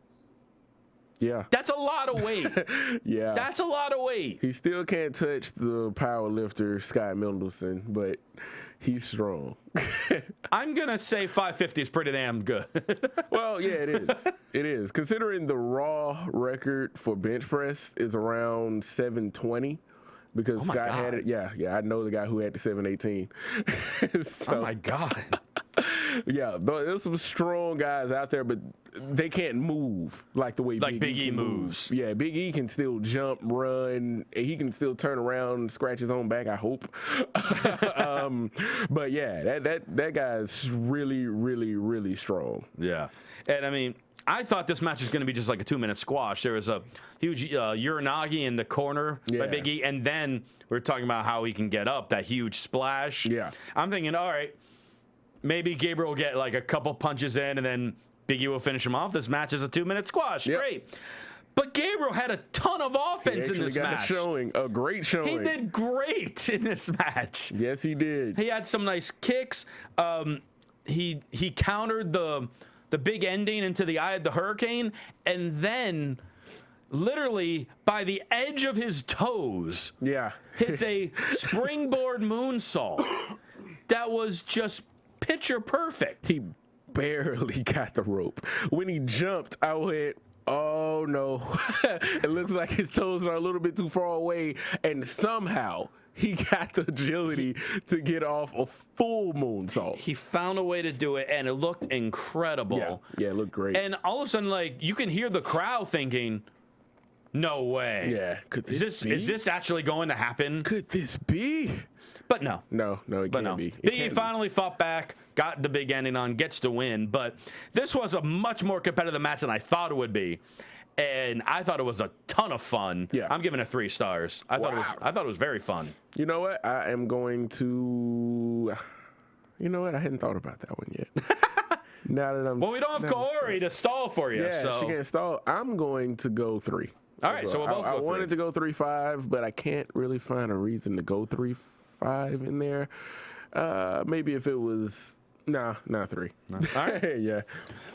Speaker 4: Yeah.
Speaker 3: That's a lot of weight.
Speaker 4: Yeah.
Speaker 3: That's a lot of weight.
Speaker 4: He still can't touch the power lifter, Scott Mendelson, but he's strong.
Speaker 3: I'm going to say 550 is pretty damn good.
Speaker 4: Well, yeah, it is. It is. Considering the Raw record for bench press is around 720. Because Scott had it. Yeah, I know the guy who had the 718.
Speaker 3: Oh, my God.
Speaker 4: Yeah, there's some strong guys out there, but they can't move like the way Big E moves. Yeah, Big E can still jump, run. He can still turn around, scratch his own back, I hope. But yeah, that guy's really, really, really strong.
Speaker 3: Yeah. And I mean, I thought this match was going to be just like a 2-minute squash. There was a huge Uranagi in the corner by Big E, and then we were talking about how he can get up, that huge splash.
Speaker 4: Yeah.
Speaker 3: I'm thinking, all right, maybe Gabriel will get like a couple punches in, and then Big E will finish him off. This match is a 2-minute squash. Yep. Great. But Gabriel had a ton of offense in this match.
Speaker 4: A great showing.
Speaker 3: He did great in this match.
Speaker 4: Yes, he did.
Speaker 3: He had some nice kicks. He countered the big ending into the Eye of the Hurricane, and then literally by the edge of his toes, hits a springboard moonsault that was just picture perfect.
Speaker 4: He barely got the rope. When he jumped, I went, oh no. It looks like his toes are a little bit too far away, and somehow he got the agility to get off a full moonsault.
Speaker 3: He found a way to do it, and it looked incredible.
Speaker 4: Yeah, it looked great.
Speaker 3: And all of a sudden, like, you can hear the crowd thinking, no way.
Speaker 4: Yeah.
Speaker 3: Is this actually going to happen?
Speaker 4: Could this be?
Speaker 3: But no.
Speaker 4: No, it can't be.
Speaker 3: Big E finally fought back, got the big ending on, gets the win. But this was a much more competitive match than I thought it would be. And I thought it was a ton of fun. Yeah. I'm giving it 3 stars. I thought it was very fun.
Speaker 4: You know what? I am going to. You know what? I hadn't thought about that one yet. Now that I'm.
Speaker 3: Well, we don't have Kaori to stall for you.
Speaker 4: Yeah,
Speaker 3: so.
Speaker 4: She can't stall. I'm going to go 3.
Speaker 3: All right, so we'll both go 3.
Speaker 4: I wanted to go 3-5, but I can't really find a reason to go 3-5 in there. Maybe if it was Nah, not 3.
Speaker 3: All right.
Speaker 4: Yeah.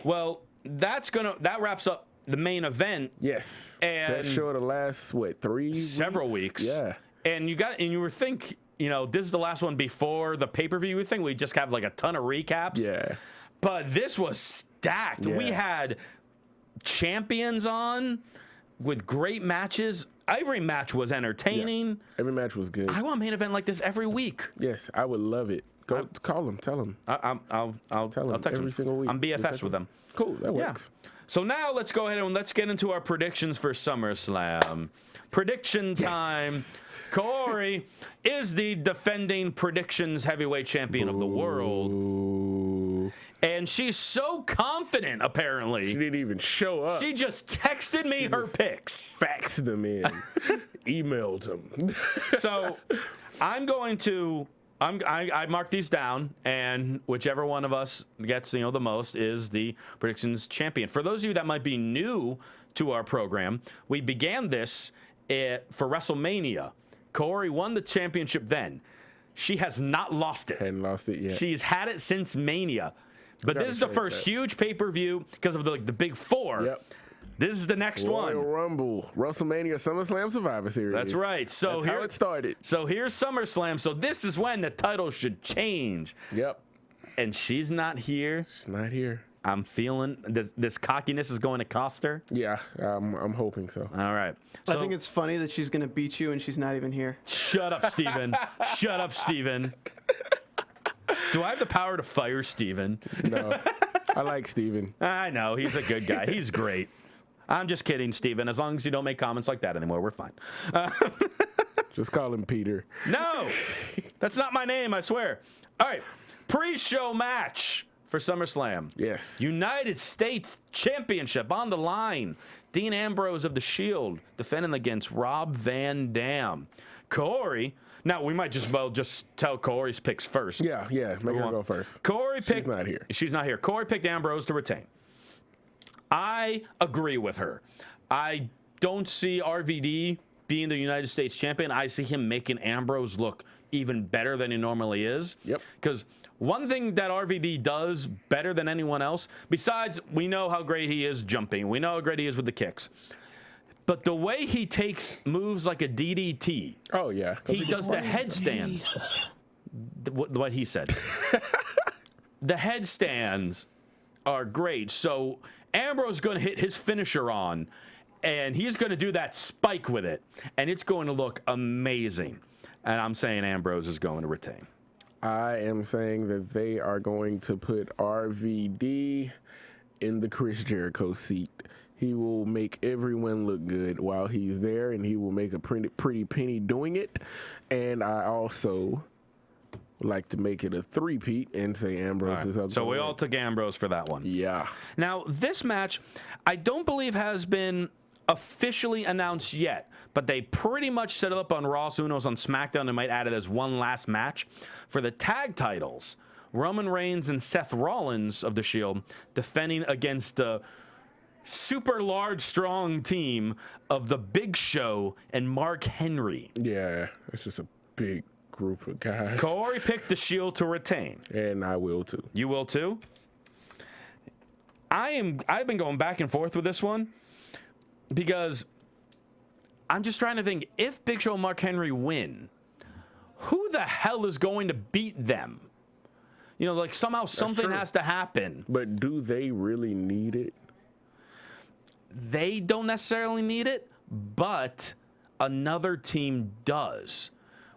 Speaker 3: Well, that wraps up the main event.
Speaker 4: Yes.
Speaker 3: And
Speaker 4: that show to last, what, 3
Speaker 3: several weeks.
Speaker 4: Yeah.
Speaker 3: And you were think, this is the last one before the pay-per-view. You would think we'd just have like a ton of recaps.
Speaker 4: Yeah.
Speaker 3: But this was stacked.
Speaker 4: Yeah.
Speaker 3: We had champions on with great matches. Every match was entertaining.
Speaker 4: Yeah. Every match was good.
Speaker 3: I want a main event like this every week.
Speaker 4: Yes, I would love it. Go call them, tell them.
Speaker 3: I'll
Speaker 4: Tell them
Speaker 3: text
Speaker 4: every
Speaker 3: them.
Speaker 4: single week.
Speaker 3: I'm BFFs with them.
Speaker 4: Cool, that works.
Speaker 3: Yeah. So now let's go ahead and let's get into our predictions for SummerSlam. Prediction time. Corey is the defending predictions heavyweight champion of the world.
Speaker 4: Ooh.
Speaker 3: And she's so confident, apparently.
Speaker 4: She didn't even show up.
Speaker 3: She just texted me her picks.
Speaker 4: Faxed them in. Emailed them.
Speaker 3: So I'm going to I marked these down, and whichever one of us gets the most is the predictions champion. For those of you that might be new to our program, we began this for WrestleMania. Corey won the championship then. She has not lost it.
Speaker 4: Hadn't lost it yet.
Speaker 3: She's had it since Mania. But this is the first huge pay-per-view because of the big 4.
Speaker 4: Yep.
Speaker 3: This is the next one.
Speaker 4: Royal Rumble, WrestleMania, SummerSlam, Survivor Series.
Speaker 3: That's right. So
Speaker 4: that's how it started.
Speaker 3: So here's SummerSlam. So this is when the title should change.
Speaker 4: Yep.
Speaker 3: And she's not here.
Speaker 4: She's not here.
Speaker 3: I'm feeling this cockiness is going to cost her.
Speaker 4: Yeah, I'm hoping so.
Speaker 3: All right. So,
Speaker 8: I think it's funny that she's going to beat you and she's not even here.
Speaker 3: Shut up, Steven. Shut up, Steven. Do I have the power to fire Steven?
Speaker 4: No. I like Steven.
Speaker 3: I know. He's a good guy. He's great. I'm just kidding, Steven. As long as you don't make comments like that anymore, we're fine.
Speaker 4: Just call him Peter.
Speaker 3: No, that's not my name, I swear. All right, pre-show match for SummerSlam.
Speaker 4: Yes.
Speaker 3: United States Championship on the line. Dean Ambrose of the Shield defending against Rob Van Dam. Corey. Now, we might just tell Corey's picks first.
Speaker 4: Yeah. Make her go first.
Speaker 3: Corey picked.
Speaker 4: She's not here.
Speaker 3: She's not here. Corey picked Ambrose to retain. I agree with her. I don't see RVD being the United States champion. I see him making Ambrose look even better than he normally is.
Speaker 4: Yep.
Speaker 3: Because one thing that RVD does better than anyone else, besides we know how great he is jumping, we know how great he is with the kicks, but the way he takes moves like a DDT.
Speaker 4: Oh, yeah.
Speaker 3: He does the headstand. What he said. The headstands are great. So Ambrose is going to hit his finisher on, and he's going to do that spike with it, and it's going to look amazing. And I'm saying Ambrose is going to retain.
Speaker 4: I am saying that they are going to put RVD in the Chris Jericho seat. He will make everyone look good while he's there, and he will make a pretty penny doing it. And I also would like to make it a three-peat and say Ambrose is up.
Speaker 3: So we all took Ambrose for that one.
Speaker 4: Yeah.
Speaker 3: Now, this match, I don't believe has been officially announced yet, but they pretty much set it up on Raw, Usos on SmackDown. They might add it as one last match for the tag titles. Roman Reigns and Seth Rollins of the Shield defending against a super large, strong team of the Big Show and Mark Henry.
Speaker 4: Yeah, it's just a big group of guys.
Speaker 3: Corey picked the Shield to retain.
Speaker 4: And I will too.
Speaker 3: You will too? I've been going back and forth with this one because I'm just trying to think, if Big Show and Mark Henry win, who the hell is going to beat them? Like somehow something has to happen.
Speaker 4: But do they really need it?
Speaker 3: They don't necessarily need it, but another team does,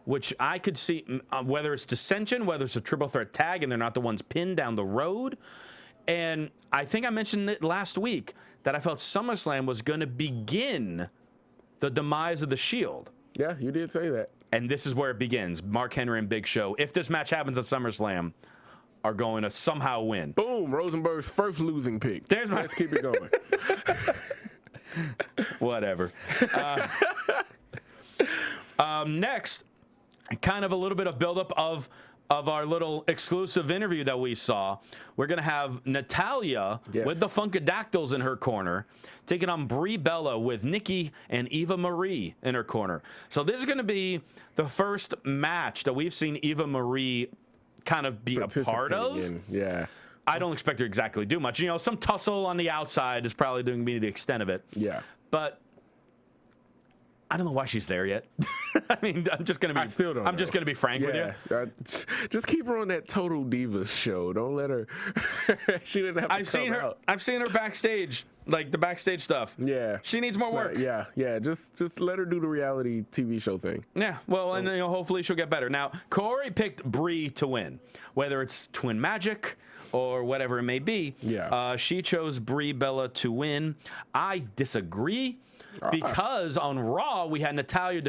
Speaker 3: which I could see, whether it's dissension, whether it's a triple threat tag, and they're not the ones pinned down the road. And I think I mentioned it last week that I felt SummerSlam was going to begin the demise of the Shield.
Speaker 4: Yeah, you did say that.
Speaker 3: And this is where it begins. Mark Henry and Big Show, if this match happens at SummerSlam, are going to somehow win.
Speaker 4: Boom, Rosenberg's first losing pick. Let's keep it going.
Speaker 3: Whatever. Next, kind of a little bit of buildup of our little exclusive interview that we saw. We're going to have Natalya with the Funkadactyls in her corner, taking on Brie Bella with Nikki and Eva Marie in her corner. So this is going to be the first match that we've seen Eva Marie kind of be a part of.
Speaker 4: Yeah.
Speaker 3: I don't expect her to exactly do much. You know, some tussle on the outside is probably going to be the extent of it.
Speaker 4: Yeah.
Speaker 3: But I don't know why she's there yet. I mean, I'm just going to be.
Speaker 4: I still don't know.
Speaker 3: Just going to be frank with you.
Speaker 4: Just keep her on that Total Divas show. Don't let her. She didn't have to come out.
Speaker 3: I've seen her backstage, like the backstage stuff.
Speaker 4: Yeah.
Speaker 3: She needs more work.
Speaker 4: Yeah. Just let her do the reality TV show thing.
Speaker 3: Yeah. Well, and hopefully she'll get better. Now, Corey picked Brie to win, whether it's Twin Magic or whatever it may be.
Speaker 4: Yeah.
Speaker 3: She chose Brie Bella to win. I disagree. Because on Raw, we had Natalya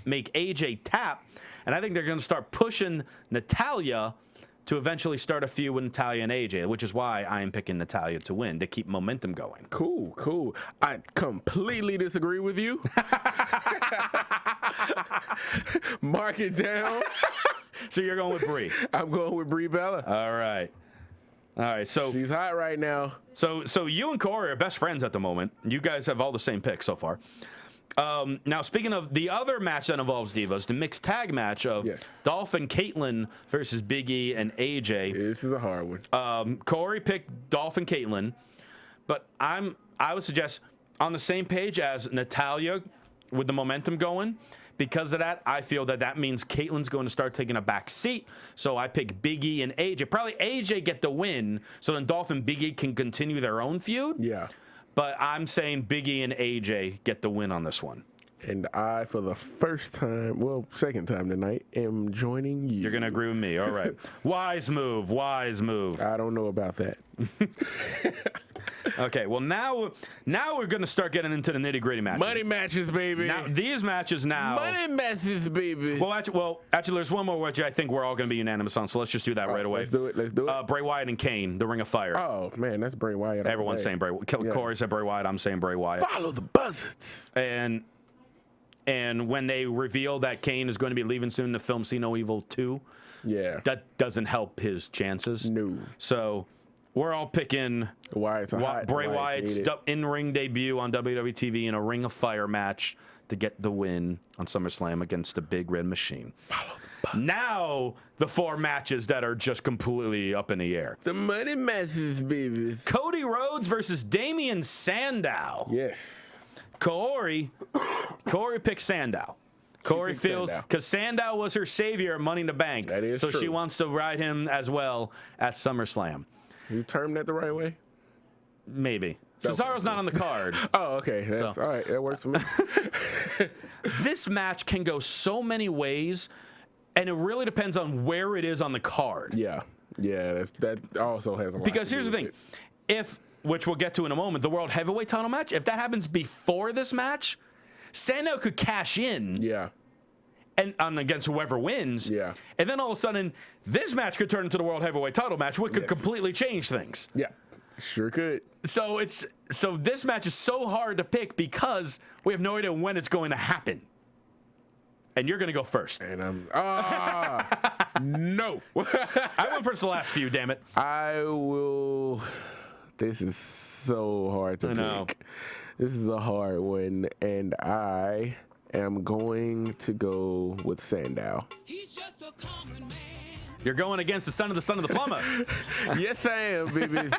Speaker 3: make AJ tap, and I think they're going to start pushing Natalya to eventually start a feud with Natalya and AJ, which is why I am picking Natalya to win, to keep momentum going.
Speaker 4: Cool. I completely disagree with you. Mark it down.
Speaker 3: So you're going with Brie.
Speaker 4: I'm going with Brie Bella.
Speaker 3: All right, so
Speaker 4: she's hot right now.
Speaker 3: So you and Corey are best friends at the moment. You guys have all the same picks so far. Now, speaking of the other match that involves divas, the mixed tag match of Dolph and Caitlyn versus Big E and AJ.
Speaker 4: This is a hard one.
Speaker 3: Corey picked Dolph and Caitlyn, but I would suggest on the same page as Natalya with the momentum going. Because of that, I feel that means Caitlyn's going to start taking a back seat. So I pick Big E and AJ. Probably AJ get the win, so then Dolph and Big E can continue their own feud.
Speaker 4: Yeah.
Speaker 3: But I'm saying Big E and AJ get the win on this one.
Speaker 4: And I, for the second time tonight, am joining you.
Speaker 3: You're going to agree with me. All right. Wise move.
Speaker 4: I don't know about that.
Speaker 3: Okay, well, now we're going to start getting into the nitty-gritty matches.
Speaker 4: Money matches, baby.
Speaker 3: Now, these matches now.
Speaker 4: Money matches, baby.
Speaker 3: Well, actually, there's one more which I think we're all going to be unanimous on, so let's just do that right away.
Speaker 4: Let's do it.
Speaker 3: Bray Wyatt and Kane, the Ring of Fire.
Speaker 4: Oh, man, that's Bray Wyatt.
Speaker 3: Everyone's saying Bray Wyatt. Corey said Bray Wyatt. I'm saying Bray Wyatt.
Speaker 4: Follow the buzzards.
Speaker 3: And when they reveal that Kane is going to be leaving soon to film See No Evil 2, that doesn't help his chances.
Speaker 4: No.
Speaker 3: So we're all picking Bray Wyatt's in-ring debut on WWE TV in a Ring of Fire match to get the win on SummerSlam against the Big Red Machine. Now, the 4 matches that are just completely up in the air.
Speaker 4: The money matches, baby.
Speaker 3: Cody Rhodes versus Damian Sandow.
Speaker 4: Yes.
Speaker 3: Corey picked Sandow. Corey feels because Sandow was her savior at Money in the Bank.
Speaker 4: That is
Speaker 3: so
Speaker 4: true.
Speaker 3: She wants to ride him as well at SummerSlam.
Speaker 4: You termed that the right way?
Speaker 3: Maybe. Cesaro's not on the card.
Speaker 4: Oh, okay. That's all right. That works for me.
Speaker 3: This match can go so many ways, and it really depends on where it is on the card.
Speaker 4: Yeah. That also has a lot
Speaker 3: Because
Speaker 4: to do
Speaker 3: here's the
Speaker 4: with
Speaker 3: thing. Which we'll get to in a moment, the World Heavyweight title match, if that happens before this match, Sandow could cash in.
Speaker 4: Yeah.
Speaker 3: And against whoever wins.
Speaker 4: Yeah.
Speaker 3: And then all of a sudden, this match could turn into the World Heavyweight title match, which could completely change things.
Speaker 4: Yeah. Sure could.
Speaker 3: So this match is so hard to pick because we have no idea when it's going to happen. And you're going to go first.
Speaker 4: And I'm no.
Speaker 3: I went first the last few, damn it.
Speaker 4: I will. This is so hard to pick. This is a hard one, and I am going to go with Sandow.
Speaker 3: You're going against the son of the plumber.
Speaker 4: Yes, I am, baby.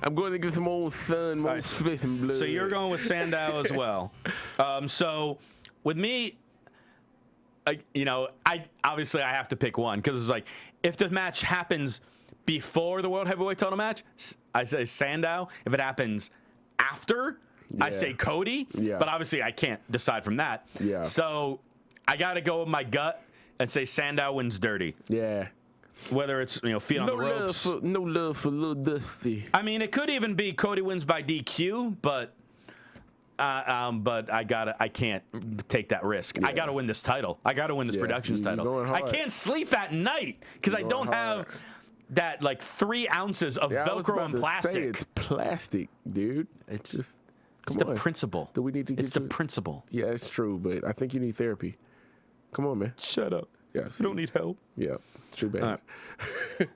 Speaker 4: I'm going against some old son, more flesh and blood.
Speaker 3: So you're going with Sandow as well. So with me, I obviously I have to pick one because it's like if the match happens before the World Heavyweight title match, I say Sandow. If it happens after, I say Cody.
Speaker 4: Yeah.
Speaker 3: But obviously, I can't decide from that.
Speaker 4: Yeah.
Speaker 3: So I got to go with my gut and say Sandow wins dirty.
Speaker 4: Yeah.
Speaker 3: Whether it's feet on the ropes.
Speaker 4: No love for Lil Dusty.
Speaker 3: I mean, it could even be Cody wins by DQ, but I can't take that risk. Yeah. I gotta win this title. I gotta win this Productions title. I can't sleep at night because I don't have that like 3 ounces of Velcro and plastic.
Speaker 4: It's plastic, dude.
Speaker 3: It's the principle.
Speaker 4: Do we need to get
Speaker 3: It's the principle.
Speaker 4: Yeah, it's true, but I think you need therapy. Come on, man.
Speaker 3: Shut up.
Speaker 4: Yeah,
Speaker 3: you don't need help.
Speaker 4: Yeah, too bad.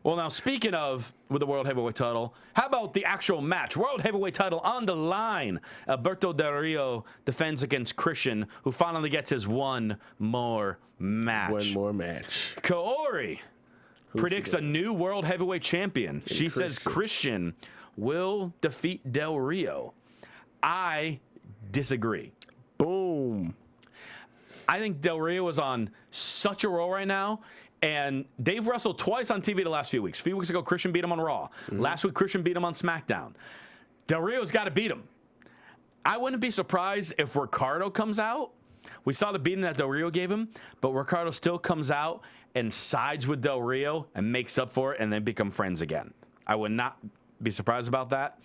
Speaker 3: Well, now, speaking of with the World Heavyweight title, how about the actual match? World Heavyweight title on the line. Alberto Del Rio defends against Christian, who finally gets his one more match.
Speaker 4: One more match.
Speaker 3: Corey, predicts a new world heavyweight champion. She says Christian will defeat Del Rio. I disagree.
Speaker 4: Boom.
Speaker 3: I think Del Rio is on such a roll right now, and they've wrestled twice on TV the last few weeks. A few weeks ago, Christian beat him on Raw. Last week, Christian beat him on SmackDown. Del Rio's got to beat him. I wouldn't be surprised if Ricardo comes out. We saw the beating that Del Rio gave him, but Ricardo still comes out and sides with Del Rio and makes up for it, and they become friends again. I would not be surprised about that.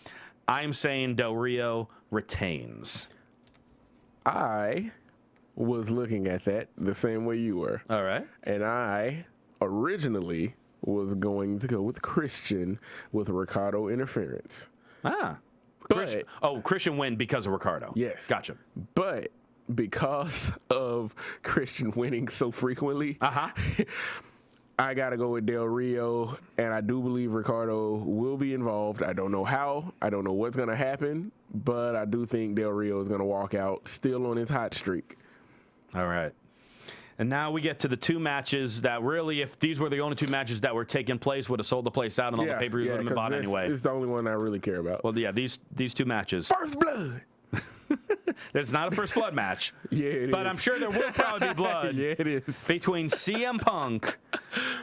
Speaker 3: I'm saying Del Rio retains.
Speaker 4: I was looking at that the same way you were.
Speaker 3: All right.
Speaker 4: And I originally was going to go with Christian with Ricardo interference.
Speaker 3: But, Christian win because of Ricardo.
Speaker 4: Yes.
Speaker 3: Gotcha.
Speaker 4: But because of Christian winning so frequently, I got to go with Del Rio, and I do believe Ricardo will be involved. I don't know how. I don't know what's going to happen, but I do think Del Rio is going to walk out still on his hot streak.
Speaker 3: All right. And now we get to the two matches that really, if these were the only two matches that were taking place, would have sold the place out and all the pay-per-views would have been bought anyway.
Speaker 4: It's the only one I really care about.
Speaker 3: Well, yeah, these two matches.
Speaker 4: First blood.
Speaker 3: There's not a first blood match.
Speaker 4: Yeah, it is.
Speaker 3: But I'm sure there will probably be blood.
Speaker 4: Yeah, it is.
Speaker 3: Between CM Punk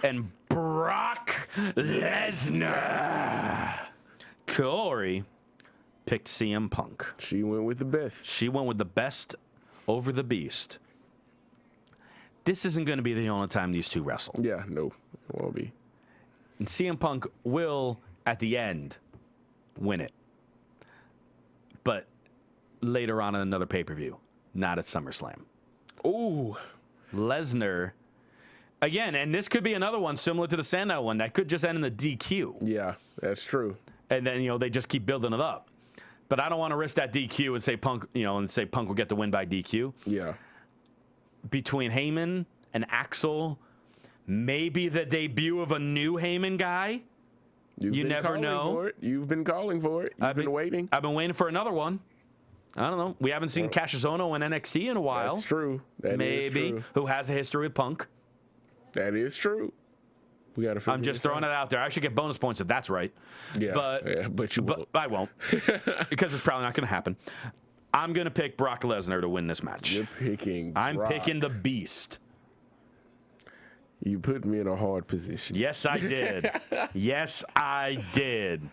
Speaker 3: and Brock Lesnar. Corey picked CM Punk.
Speaker 4: She went with the best.
Speaker 3: She went with the best over the beast. This isn't going to be the only time these two wrestle.
Speaker 4: Yeah, no, it won't be.
Speaker 3: And CM Punk will, at the end, win it. But later on in another pay-per-view, not at SummerSlam.
Speaker 4: Ooh.
Speaker 3: Lesnar, again, and this could be another one similar to the Sandow one that could just end in the DQ.
Speaker 4: Yeah, that's true.
Speaker 3: And then, they just keep building it up. But I don't want to risk that DQ and say Punk, Punk will get the win by DQ.
Speaker 4: Yeah.
Speaker 3: Between Heyman and Axel, maybe the debut of a new Heyman guy. You never know.
Speaker 4: You've been calling for it. You've been waiting.
Speaker 3: I've been waiting for another one. I don't know. We haven't seen Cassius Ohno in NXT in a while.
Speaker 4: That's true. That
Speaker 3: maybe.
Speaker 4: Is true.
Speaker 3: Who has a history with Punk.
Speaker 4: That is true. We got to.
Speaker 3: I'm just throwing it out there. I should get bonus points if that's right.
Speaker 4: Yeah, but you won't.
Speaker 3: I won't. Because it's probably not going to happen. I'm going to pick Brock Lesnar to win this match.
Speaker 4: You're picking
Speaker 3: I'm
Speaker 4: Brock.
Speaker 3: picking the Beast.
Speaker 4: You put me in a hard position.
Speaker 3: Yes, I did. Yes, I did.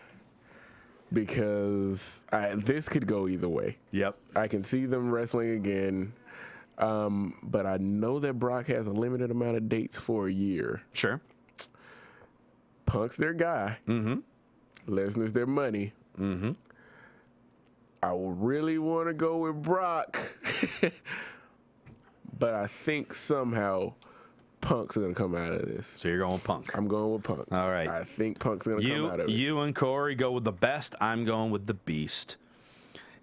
Speaker 4: Because this could go either way.
Speaker 3: Yep.
Speaker 4: I can see them wrestling again. But I know that Brock has a limited amount of dates for a year.
Speaker 3: Sure.
Speaker 4: Punk's their guy.
Speaker 3: Mm-hmm.
Speaker 4: Lesnar's their money.
Speaker 3: Mm-hmm.
Speaker 4: I really want to go with Brock. But I think somehow Punk's going to come out of this.
Speaker 3: So you're going with Punk.
Speaker 4: I'm going with Punk.
Speaker 3: All right.
Speaker 4: I think Punk's going to come out of it.
Speaker 3: You and Corey go with the best. I'm going with the Beast.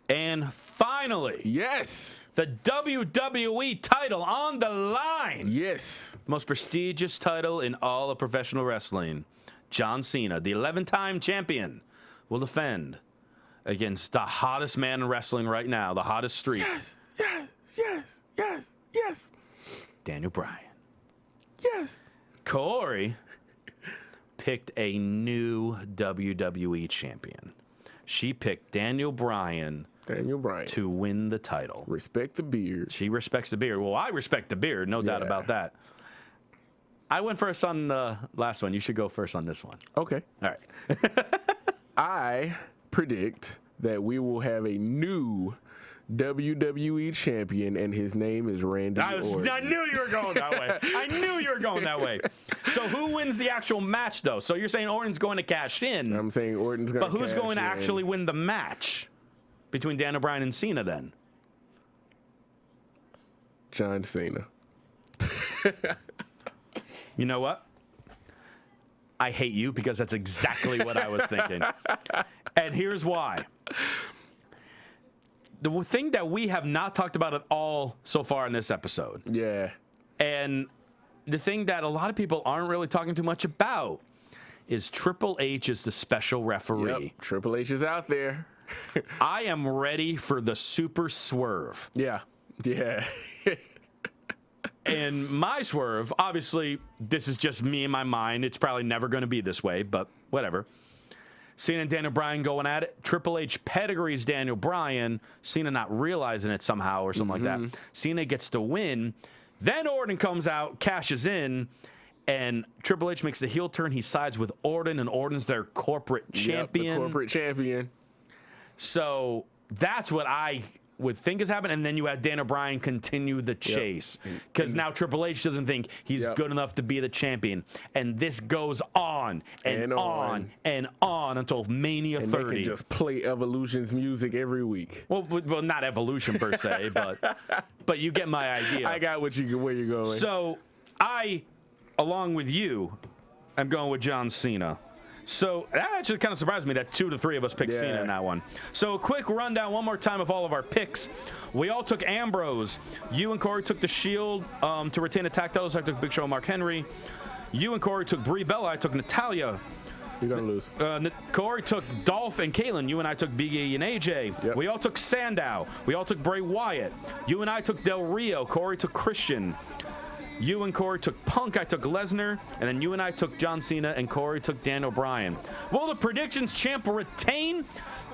Speaker 3: And finally,
Speaker 4: yes,
Speaker 3: the WWE title on the line.
Speaker 4: Yes.
Speaker 3: Most prestigious title in all of professional wrestling. John Cena, the 11-time champion, will defend against the hottest man in wrestling right now, the hottest streak.
Speaker 4: Yes.
Speaker 3: Daniel Bryan.
Speaker 4: Yes.
Speaker 3: Corey picked a new WWE champion. She picked Daniel Bryan to win the title.
Speaker 4: Respect the beard.
Speaker 3: She respects the beard. Well, I respect the beard, no doubt about that. I went first on the last one. You should go first on this one.
Speaker 4: Okay.
Speaker 3: All right.
Speaker 4: I predict that we will have a new WWE champion, and his name is Randy Orton.
Speaker 3: I knew you were going that way. So who wins the actual match, though? So you're saying Orton's going to cash in.
Speaker 4: I'm saying Orton's going to cash in.
Speaker 3: But who's going to actually win the match between Daniel Bryan and Cena, then?
Speaker 4: John Cena.
Speaker 3: You know what? I hate you because that's exactly what I was thinking. And here's why. The thing that we have not talked about at all so far in this episode.
Speaker 4: Yeah.
Speaker 3: And the thing that a lot of people aren't really talking too much about is Triple H is the special referee.
Speaker 4: Yep. Triple H is out there.
Speaker 3: I am ready for the super swerve.
Speaker 4: Yeah.
Speaker 3: And my swerve, obviously, this is just me in my mind. It's probably never going to be this way, but whatever. Cena and Daniel Bryan going at it. Triple H pedigrees Daniel Bryan. Cena not realizing it somehow or something like that. Cena gets the win. Then Orton comes out, cashes in, and Triple H makes the heel turn. He sides with Orton, and Orton's their corporate champion.
Speaker 4: Yep, the corporate champion.
Speaker 3: So that's what I would think has happened, and then you have Daniel Bryan continue the chase because now Triple H doesn't think he's good enough to be the champion, and this goes on and on and on until Mania 30.
Speaker 4: They can just play Evolution's music every week.
Speaker 3: Well, not Evolution per se, but you get my idea.
Speaker 4: I got where you're going.
Speaker 3: So I, along with you, am going with John Cena. So that actually kind of surprised me that 2 to 3 of us picked Cena in that one. So a quick rundown one more time of all of our picks. We all took Ambrose. You and Corey took the Shield to retain the tag titles. I took Big Show and Mark Henry. You and Corey took Brie Bella. I took Natalya.
Speaker 4: You're going to lose.
Speaker 3: Corey took Dolph and Kaylen. You and I took Big E and AJ.
Speaker 4: Yep.
Speaker 3: We all took Sandow. We all took Bray Wyatt. You and I took Del Rio. Corey took Christian. You and Corey took Punk, I took Lesnar, and then you and I took John Cena, and Corey took Daniel Bryan. Will the predictions champ retain?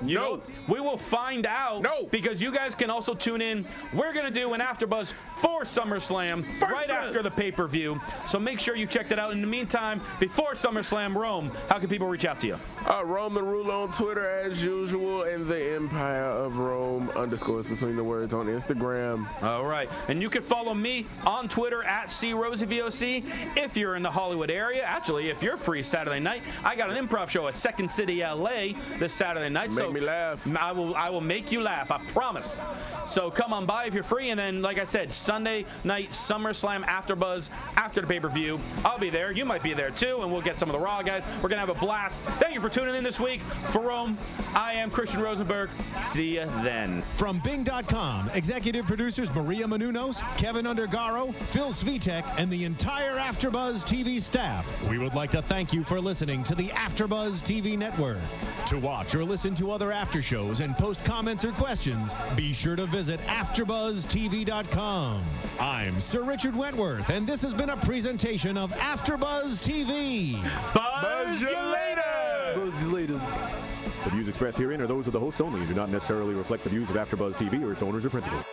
Speaker 3: You know, we will find out. Because you guys can also tune in. We're going to do an AfterBuzz for SummerSlam right after the pay-per-view. So make sure you check that out. In the meantime, before SummerSlam, Rome, how can people reach out to you?
Speaker 4: Rome the Ruler on Twitter as usual, and the Empire of Rome _ between the words on Instagram.
Speaker 3: All right. And you can follow me on Twitter at CRosieVOC if you're in the Hollywood area. Actually, if you're free Saturday night, I got an improv show at Second City, LA this Saturday night.
Speaker 4: Make me laugh.
Speaker 3: I will make you laugh. I promise. So come on by if you're free. And then, like I said, Sunday night SummerSlam AfterBuzz after the pay-per-view. I'll be there. You might be there too, and we'll get some of the Raw guys. We're gonna have a blast. Thank you for tuning in this week. For Rome, I am Christian Rosenberg. See ya then.
Speaker 1: From Bing.com, executive producers Maria Menounos, Kevin Undergaro, Phil Svitek, and the entire AfterBuzz TV staff, we would like to thank you for listening to the AfterBuzz TV network. To watch or listen to other after shows and post comments or questions, be sure to visit AfterBuzzTV.com. I'm Sir Richard Wentworth, and this has been a presentation of AfterBuzz TV.
Speaker 3: Buzz you later!
Speaker 9: Buzz you later. The views expressed herein are those of the hosts only and do not necessarily reflect the views of AfterBuzz TV or its owners or principals.